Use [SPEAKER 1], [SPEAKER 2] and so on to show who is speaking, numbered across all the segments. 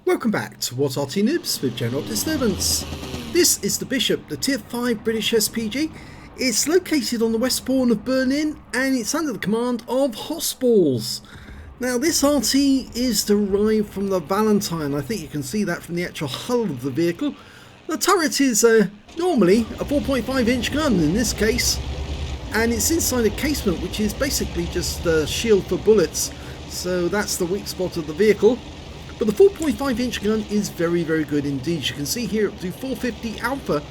[SPEAKER 1] Welcome back to What's Arty Noobs with General Disturbance. This is the Bishop, the Tier 5 British SPG. It's located on the west pawn of Berlin and it's under the command of hossballs. Now this Arty is derived from the Valentine. I think you can see that from the actual hull of the vehicle. The turret is normally a 4.5 inch gun in this case, and it's inside a casement which is basically just a shield for bullets. So that's the weak spot of the vehicle. But the 4.5 inch gun is very good indeed. You can see here it do 450 alpha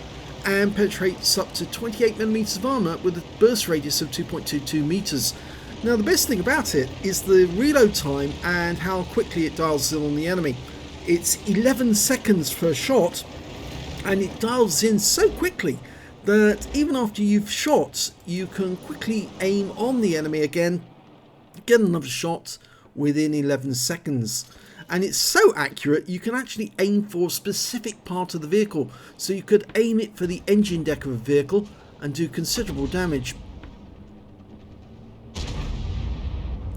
[SPEAKER 1] and penetrates up to 28mm of armour with a burst radius of 2.22 meters. Now the best thing about it is the reload time and how quickly it dials in on the enemy. It's 11 seconds per shot and it dials in so quickly that even after you've shot you can quickly aim on the enemy again, get another shot within 11 seconds. And it's so accurate you can actually aim for a specific part of the vehicle. So you could aim it for the engine deck of a vehicle and do considerable damage.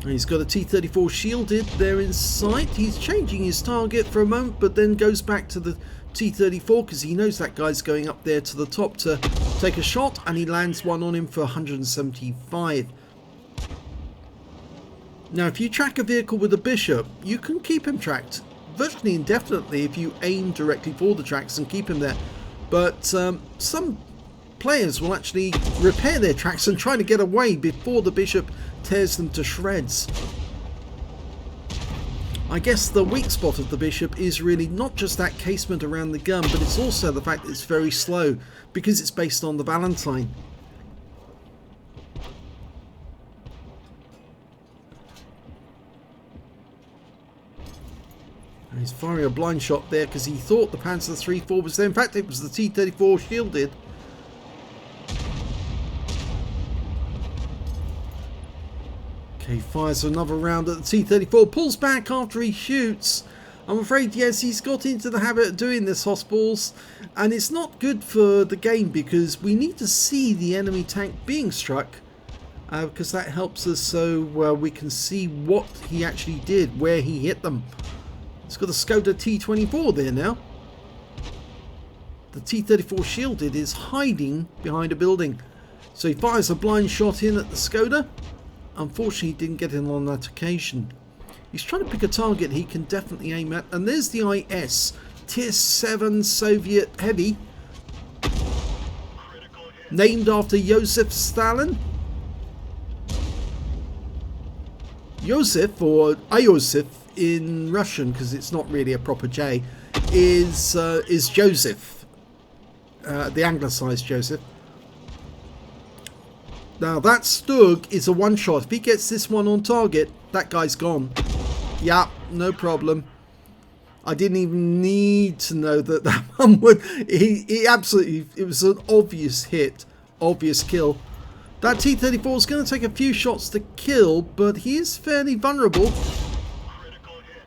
[SPEAKER 1] And he's got a T-34 shielded there in sight. He's changing his target for a moment but then goes back to the T-34 because he knows that guy's going up there to the top to take a shot, and he lands one on him for 175. Now if you track a vehicle with a Bishop, you can keep him tracked virtually indefinitely if you aim directly for the tracks and keep him there. But some players will actually repair their tracks and try to get away before the Bishop tears them to shreds. I guess the weak spot of the Bishop is really not just that casement around the gun, but it's also the fact that it's very slow because it's based on the Valentine. He's firing a blind shot there because he thought the Panzer III-4 was there. In fact, it was the T-34 shielded. Okay, fires another round at the T-34. Pulls back after he shoots. I'm afraid, yes, he's got into the habit of doing this, hossballs. And it's not good for the game because we need to see the enemy tank being struck. Because that helps us so we can see what he actually did, where he hit them. It's got a Skoda T-24 there now. The T-34 shielded is hiding behind a building. So he fires a blind shot in at the Skoda. Unfortunately, he didn't get in on that occasion. He's trying to pick a target he can definitely aim at. And there's the IS. Tier 7 Soviet Heavy. Named after Joseph Stalin. Joseph, or Iosif in Russian, because it's not really a proper J, is Joseph, the anglicised Joseph. Now that Stug is a one shot. If he gets this one on target, that guy's gone. Yeah, no problem. I didn't even need to know that that one would. He absolutely. It was an obvious hit, obvious kill. That T-34 is going to take a few shots to kill, but he is fairly vulnerable.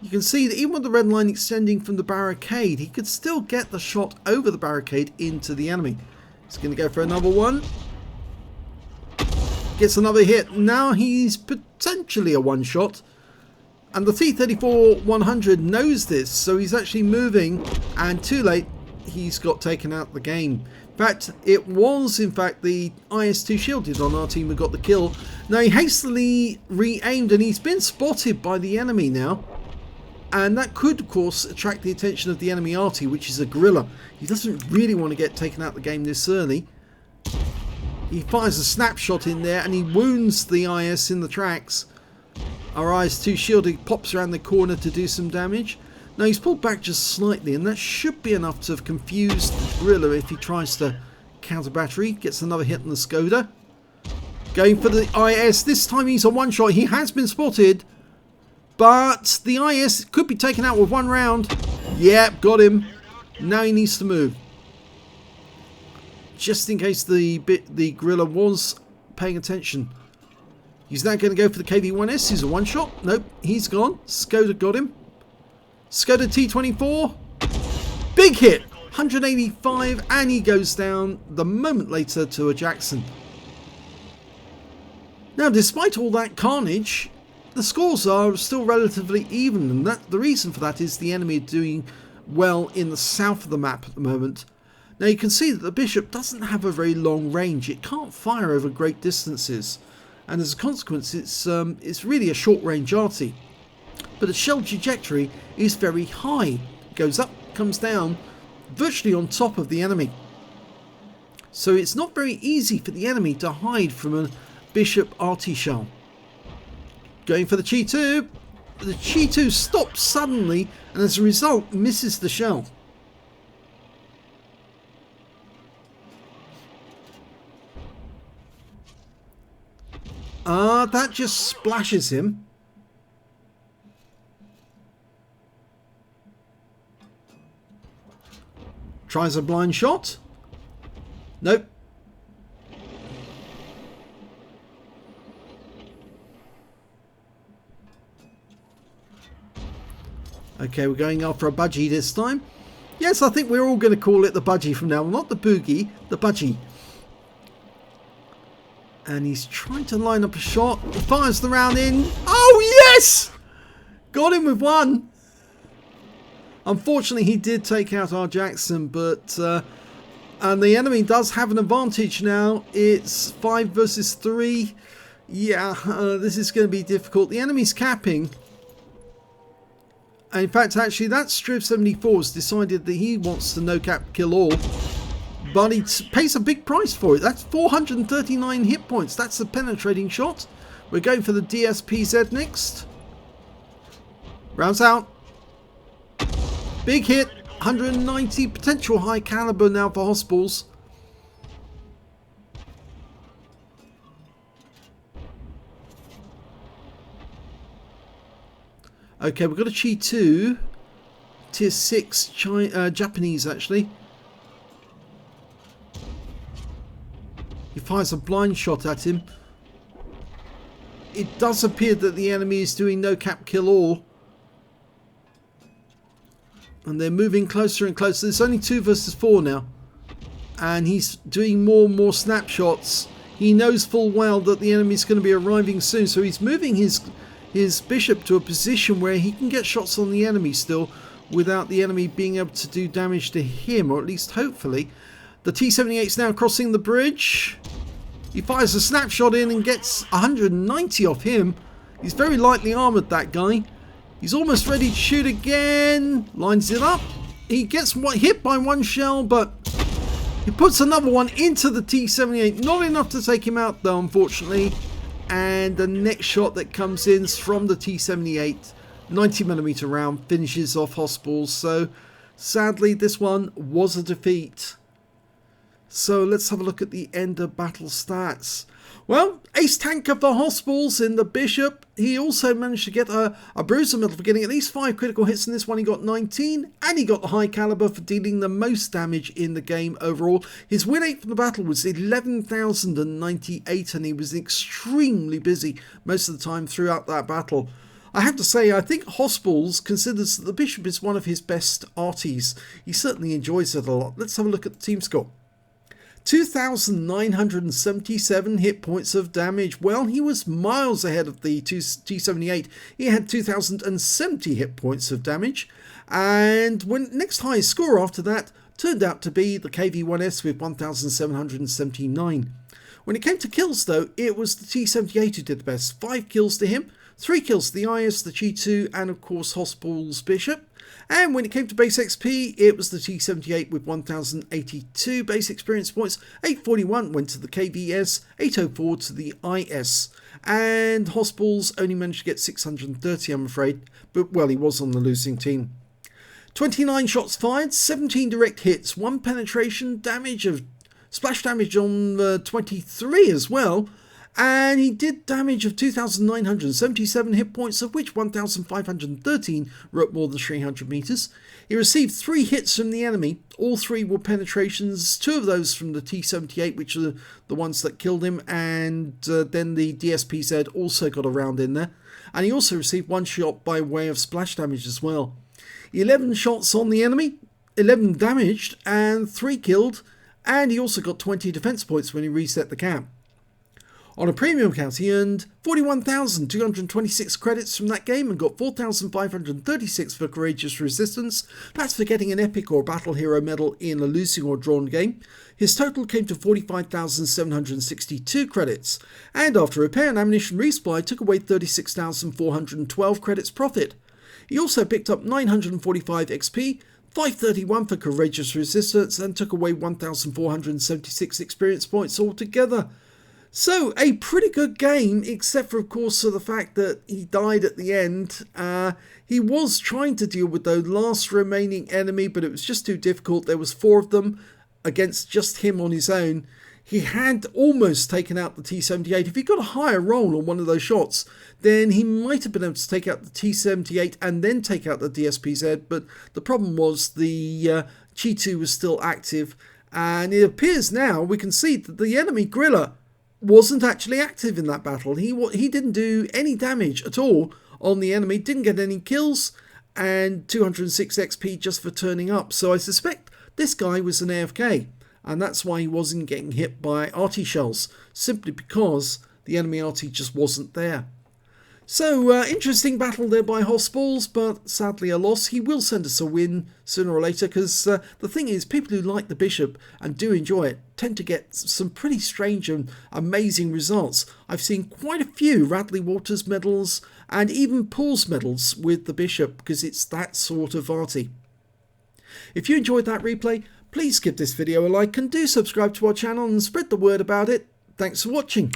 [SPEAKER 1] You can see that even with the red line extending from the barricade, he could still get the shot over the barricade into the enemy. He's going to go for another one. Gets another hit. Now he's potentially a one shot. And the T-34-100 knows this, so he's actually moving, and too late, he's got taken out the game. In fact, it was in fact the IS-2 shielded on our team who got the kill. Now he hastily re-aimed and he's been spotted by the enemy now. And that could, of course, attract the attention of the enemy Arty, which is a guerrilla. He doesn't really want to get taken out of the game this early. He fires a snapshot in there and he wounds the IS in the tracks. Our IS-2 shielded pops around the corner to do some damage. Now he's pulled back just slightly, and that should be enough to have confused the guerrilla if he tries to counter battery. Gets another hit on the Skoda. Going for the IS. This time he's a one shot. He has been spotted. But the IS could be taken out with one round. Yep, got him. Now he needs to move. Just in case the guerrilla was paying attention. He's now going to go for the KV-1S. He's a one shot. Nope, he's gone. Skoda got him. Skoda T-24. Big hit. 185, and he goes down the moment later to a Jackson. Now, despite all that carnage, the scores are still relatively even, and the reason for that is the enemy are doing well in the south of the map at the moment. Now you can see that the bishop doesn't have a very long range. It can't fire over great distances, and as a consequence it's really a short range arty. But the shell trajectory is very high. It goes up, comes down, virtually on top of the enemy. So it's not very easy for the enemy to hide from a bishop arty shell. Going for the Chi-2. The Chi-2 stops suddenly and as a result misses the shell. That just splashes him. Tries a blind shot. Nope. Okay, we're going after a budgie this time. Yes, I think we're all going to call it the budgie from now on. Not the boogie, the budgie. And he's trying to line up a shot. He fires the round in. Oh, yes! Got him with one. Unfortunately, he did take out our Jackson, but... and the enemy does have an advantage now. It's 5 versus 3. Yeah, this is going to be difficult. The enemy's capping. And in fact, actually, that Striv74 has decided that he wants to no-cap kill all. But he pays a big price for it. That's 439 hit points. That's a penetrating shot. We're going for the DSPZ next. Rounds out. Big hit. 190 potential high caliber now for hossballs. Okay, we've got a Chi-2. Tier 6 Japanese actually. He fires a blind shot at him. It does appear that the enemy is doing no cap kill all. And they're moving closer and closer. There's only 2 versus 4 now. And he's doing more and more snapshots. He knows full well that the enemy's going to be arriving soon. So he's moving his bishop to a position where he can get shots on the enemy still without the enemy being able to do damage to him, or at least hopefully. The T-78 is now crossing the bridge. He fires a snapshot in and gets 190 off him. He's very lightly armoured, that guy. He's almost ready to shoot again. Lines it up. He gets hit by one shell, but he puts another one into the T-78. Not enough to take him out though, unfortunately. And the next shot that comes in is from the T-78. 90mm round finishes off hossballs. So sadly, this one was a defeat. So let's have a look at the end of battle stats. Well, ace tanker for hossballs in the bishop. He also managed to get a bruiser medal for getting at least 5 critical hits in this one. He got 19, and he got the high caliber for dealing the most damage in the game overall. His win rate from the battle was 11,098, and he was extremely busy most of the time throughout that battle. I have to say, I think hossballs considers that the bishop is one of his best arties. He certainly enjoys it a lot. Let's have a look at the team score. 2,977 hit points of damage. Well, he was miles ahead of the T-78. He had 2,070 hit points of damage. And when next highest score after that turned out to be the KV-1S with 1,779. When it came to kills though, it was the T-78 who did the best. 5 kills to him, 3 kills to the IS, the Chi-2, and of course hossballs bishop. And when it came to base XP, it was the T-78 with 1,082 base experience points. 841 went to the KVS, 804 to the IS. And hossballs only managed to get 630, I'm afraid. But, well, he was on the losing team. 29 shots fired, 17 direct hits, 1 penetration, splash damage on 23 as well. And he did damage of 2,977 hit points, of which 1,513 were at more than 300 meters. He received 3 hits from the enemy. All 3 were penetrations, 2 of those from the T-78, which are the ones that killed him, and then the DSPZ also got a round in there. And he also received 1 shot by way of splash damage as well. 11 shots on the enemy, 11 damaged, and 3 killed, and he also got 20 defense points when he reset the cap. On a premium account, he earned 41,226 credits from that game and got 4,536 for Courageous Resistance. That's for getting an Epic or Battle Hero medal in a losing or drawn game. His total came to 45,762 credits, and after repair and ammunition resupply took away 36,412 credits profit. He also picked up 945 XP, 531 for Courageous Resistance, and took away 1,476 experience points altogether. So, a pretty good game, except for, of course, the fact that he died at the end. He was trying to deal with the last remaining enemy, but it was just too difficult. There was 4 of them against just him on his own. He had almost taken out the T-78. If he got a higher roll on one of those shots, then he might have been able to take out the T-78 and then take out the DSPZ, but the problem was the Chi-2 was still active, and it appears now we can see that the enemy Griller wasn't actually active in that battle. He didn't do any damage at all on the enemy, didn't get any kills, and 206 XP just for turning up. So I suspect this guy was an AFK, and that's why he wasn't getting hit by Arty shells, simply because the enemy Arty just wasn't there. So, interesting battle there by hossballs, but sadly a loss. He will send us a win sooner or later, because the thing is, people who like the Bishop and do enjoy it tend to get some pretty strange and amazing results. I've seen quite a few Radley Walters medals and even Paul's medals with the Bishop, because it's that sort of Arty. If you enjoyed that replay, please give this video a like and do subscribe to our channel and spread the word about it. Thanks for watching.